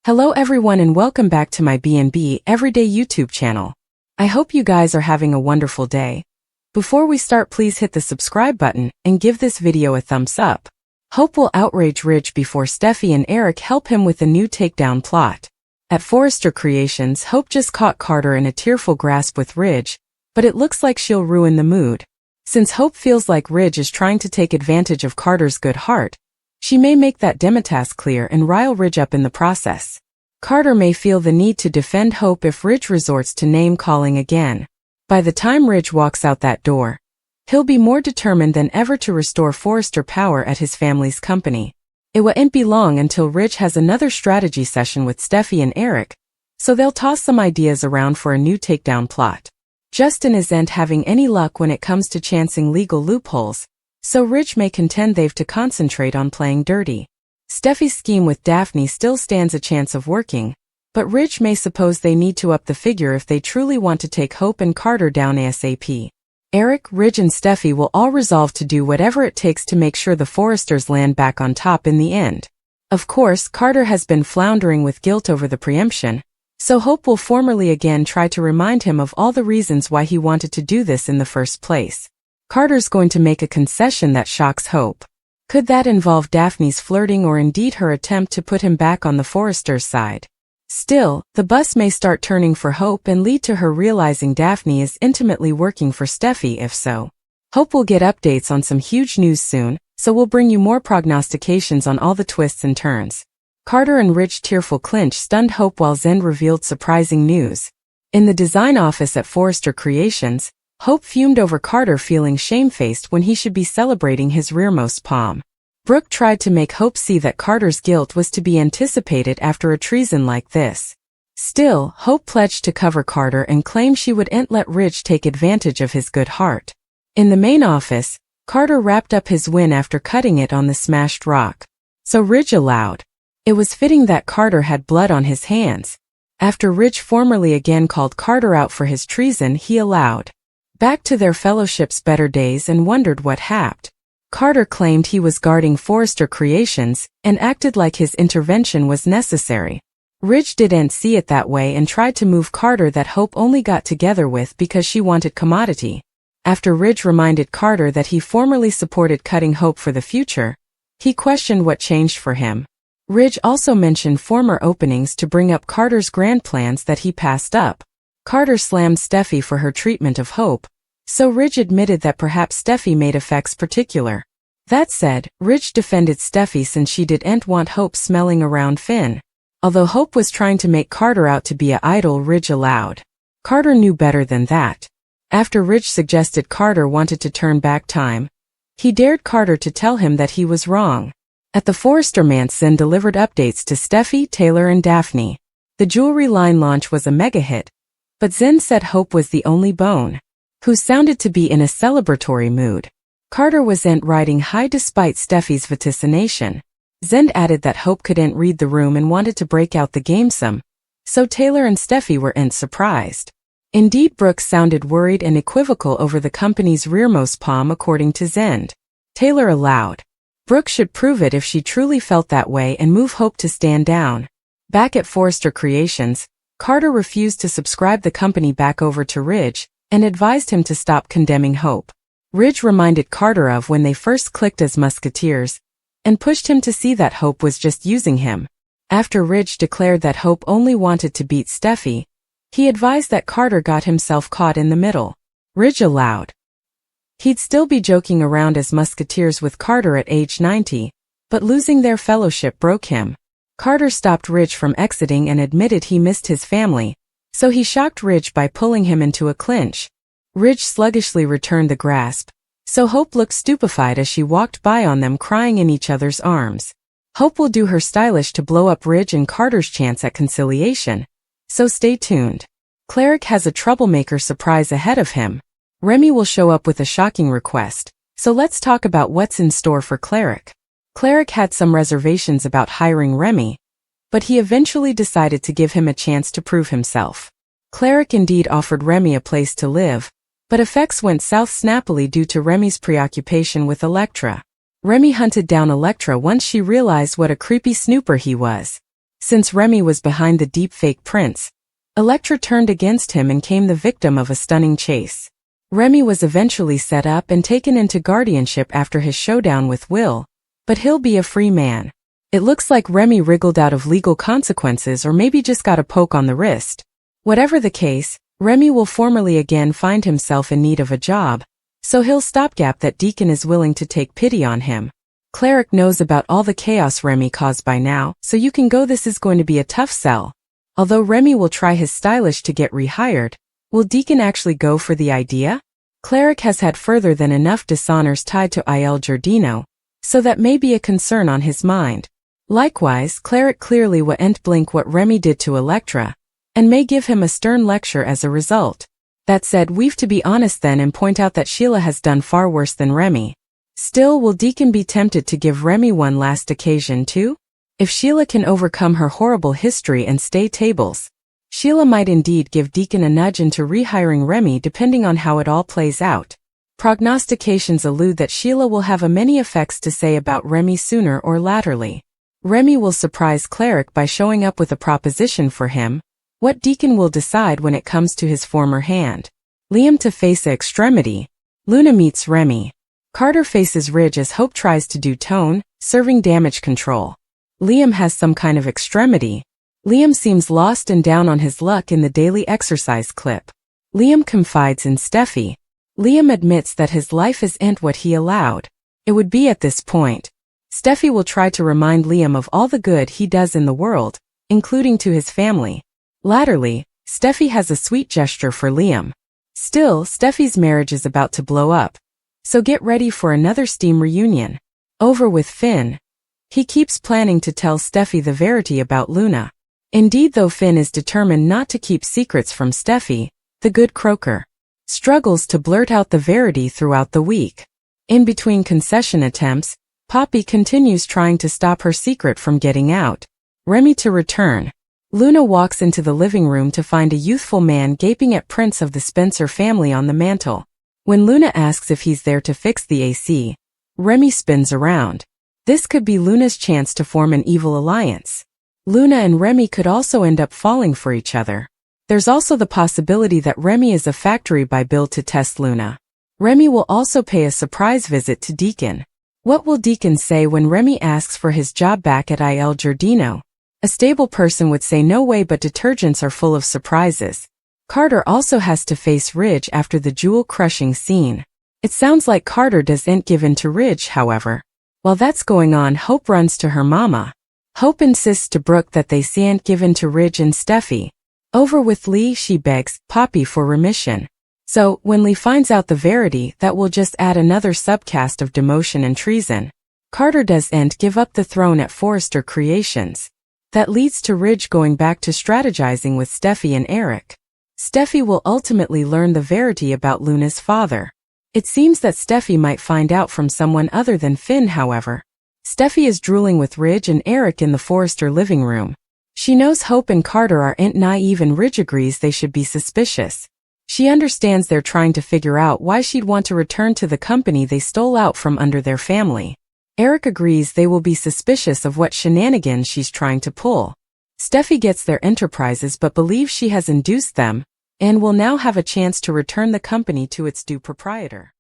Hello everyone and welcome back to my B&B Everyday YouTube channel. I hope you guys are having a wonderful day. Before we start, please hit the subscribe button and give this video a thumbs up. Hope will outrage Ridge before Steffy and Eric help him with a new takedown plot. At Forrester Creations, Hope just caught Carter in a tearful grasp with Ridge, but it looks like she'll ruin the mood. Since Hope feels like Ridge is trying to take advantage of Carter's good heart, she may make that demitask clear and rile Ridge up in the process. Carter may feel the need to defend Hope if Ridge resorts to name-calling again. By the time Ridge walks out that door, he'll be more determined than ever to restore Forrester power at his family's company. It won't be long until Ridge has another strategy session with Steffy and Eric, so they'll toss some ideas around for a new takedown plot. Justin isn't having any luck when it comes to chancing legal loopholes, so Ridge may contend they've to concentrate on playing dirty. Steffy's scheme with Daphne still stands a chance of working, but Ridge may suppose they need to up the figure if they truly want to take Hope and Carter down ASAP. Eric, Ridge and Steffy will all resolve to do whatever it takes to make sure the Forresters land back on top in the end. Of course, Carter has been floundering with guilt over the preemption, so Hope will formally again try to remind him of all the reasons why he wanted to do this in the first place. Carter's going to make a concession that shocks Hope. Could that involve Daphne's flirting or indeed her attempt to put him back on the Forresters' side? Still, the bus may start turning for Hope and lead to her realizing Daphne is intimately working for Steffy. If so, Hope will get updates on some huge news soon, so we'll bring you more prognostications on all the twists and turns. Carter and Ridge tearful clinch stunned Hope while Zend revealed surprising news. In the design office at Forrester Creations, Hope fumed over Carter feeling shamefaced when he should be celebrating his rearmost palm. Brooke tried to make Hope see that Carter's guilt was to be anticipated after a treason like this. Still, Hope pledged to cover Carter and claimed she wouldn't let Ridge take advantage of his good heart. In the main office, Carter wrapped up his win after cutting it on the smashed rock. So Ridge allowed. It was fitting that Carter had blood on his hands. After Ridge formally again called Carter out for his treason, he allowed. Back to their fellowship's better days and wondered what happened. Carter claimed he was guarding Forrester Creations and acted like his intervention was necessary. Ridge didn't see it that way and tried to move Carter that Hope only got together with because she wanted commodity. After Ridge reminded Carter that he formerly supported cutting Hope for the future, he questioned what changed for him. Ridge also mentioned former openings to bring up Carter's grand plans that he passed up. Carter slammed Steffy for her treatment of Hope, so Ridge admitted that perhaps Steffy made effects particular. That said, Ridge defended Steffy since she didn't want Hope smelling around Finn. Although Hope was trying to make Carter out to be a idol, Ridge allowed. Carter knew better than that. After Ridge suggested Carter wanted to turn back time, he dared Carter to tell him that he was wrong. At the Forrester mansion, delivered updates to Steffy, Taylor and Daphne. The jewelry line launch was a mega hit, but Zen said Hope was the only bone, who sounded to be in a celebratory mood. Carter wasn't riding high despite Steffy's vaticination. Zend added that Hope couldn't read the room and wanted to break out the game some, so Taylor and Steffy weren't surprised. Indeed, Brooke sounded worried and equivocal over the company's rearmost palm according to Zend. Taylor allowed. Brooke should prove it if she truly felt that way and move Hope to stand down. Back at Forrester Creations, Carter refused to subscribe the company back over to Ridge and advised him to stop condemning Hope. Ridge reminded Carter of when they first clicked as musketeers and pushed him to see that Hope was just using him. After Ridge declared that Hope only wanted to beat Steffy, he advised that Carter got himself caught in the middle. Ridge allowed. He'd still be joking around as musketeers with Carter at age 90, but losing their fellowship broke him. Carter stopped Ridge from exiting and admitted he missed his family, so he shocked Ridge by pulling him into a clinch. Ridge sluggishly returned the grasp, so Hope looked stupefied as she walked by on them crying in each other's arms. Hope will do her stylish to blow up Ridge and Carter's chance at conciliation, so stay tuned. Cleric has a troublemaker surprise ahead of him. Remy will show up with a shocking request, so let's talk about what's in store for Cleric. Cleric had some reservations about hiring Remy, but he eventually decided to give him a chance to prove himself. Cleric indeed offered Remy a place to live, but effects went south snappily due to Remy's preoccupation with Elektra. Remy hunted down Elektra once she realized what a creepy snooper he was. Since Remy was behind the deepfake prince, Elektra turned against him and came the victim of a stunning chase. Remy was eventually set up and taken into guardianship after his showdown with Will, but he'll be a free man. It looks like Remy wriggled out of legal consequences or maybe just got a poke on the wrist. Whatever the case, Remy will formally again find himself in need of a job, so he'll stopgap that Deacon is willing to take pity on him. Cleric knows about all the chaos Remy caused by now, so you can go this is going to be a tough sell. Although Remy will try his stylish to get rehired, will Deacon actually go for the idea? Cleric has had further than enough dishonors tied to Il Giardino, so that may be a concern on his mind. Likewise, Cleric clearly won't blink what Remy did to Elektra, and may give him a stern lecture as a result. That said, we've to be honest then and point out that Sheila has done far worse than Remy. Still, will Deacon be tempted to give Remy one last occasion too? If Sheila can overcome her horrible history and stay tables, Sheila might indeed give Deacon a nudge into rehiring Remy depending on how it all plays out. Prognostications allude that Sheila will have many effects to say about Remy sooner or laterly. Remy will surprise Cleric by showing up with a proposition for him. What Deacon will decide when it comes to his former hand. Liam to face a extremity. Luna meets Remy. Carter faces Ridge as Hope tries to do tone, serving damage control. Liam has some kind of extremity. Liam seems lost and down on his luck in the daily exercise clip. Liam confides in Steffy. Liam admits that his life isn't what he allowed it would be at this point. Steffy will try to remind Liam of all the good he does in the world, including to his family. Latterly, Steffy has a sweet gesture for Liam. Still, Steffy's marriage is about to blow up, so get ready for another steam reunion. Over with Finn. He keeps planning to tell Steffy the verity about Luna. Indeed, though Finn is determined not to keep secrets from Steffy, the good croaker struggles to blurt out the verity throughout the week. In between concession attempts, Poppy continues trying to stop her secret from getting out. Remy to return. Luna walks into the living room to find a youthful man gaping at prints of the Spencer family on the mantel. When Luna asks if he's there to fix the AC, Remy spins around. This could be Luna's chance to form an evil alliance. Luna and Remy could also end up falling for each other. There's also the possibility that Remy is a factory by build to test Luna. Remy will also pay a surprise visit to Deacon. What will Deacon say when Remy asks for his job back at Il Giardino? A stable person would say no way, but detergents are full of surprises. Carter also has to face Ridge after the jewel-crushing scene. It sounds like Carter doesn't give in to Ridge, however. While that's going on, Hope runs to her mama. Hope insists to Brooke that they can't give in to Ridge and Steffy. Over with Lee, she begs Poppy for remission. So, when Lee finds out the verity, that will just add another subcast of demotion and treason. Carter doesn't give up the throne at Forrester Creations. That leads to Ridge going back to strategizing with Steffy and Eric. Steffy will ultimately learn the verity about Luna's father. It seems that Steffy might find out from someone other than Finn, however. Steffy is drooling with Ridge and Eric in the Forrester living room. She knows Hope and Carter aren't naive and Ridge agrees they should be suspicious. She understands they're trying to figure out why she'd want to return to the company they stole out from under their family. Eric agrees they will be suspicious of what shenanigans she's trying to pull. Steffy gets their enterprises but believes she has induced them, and will now have a chance to return the company to its due proprietor.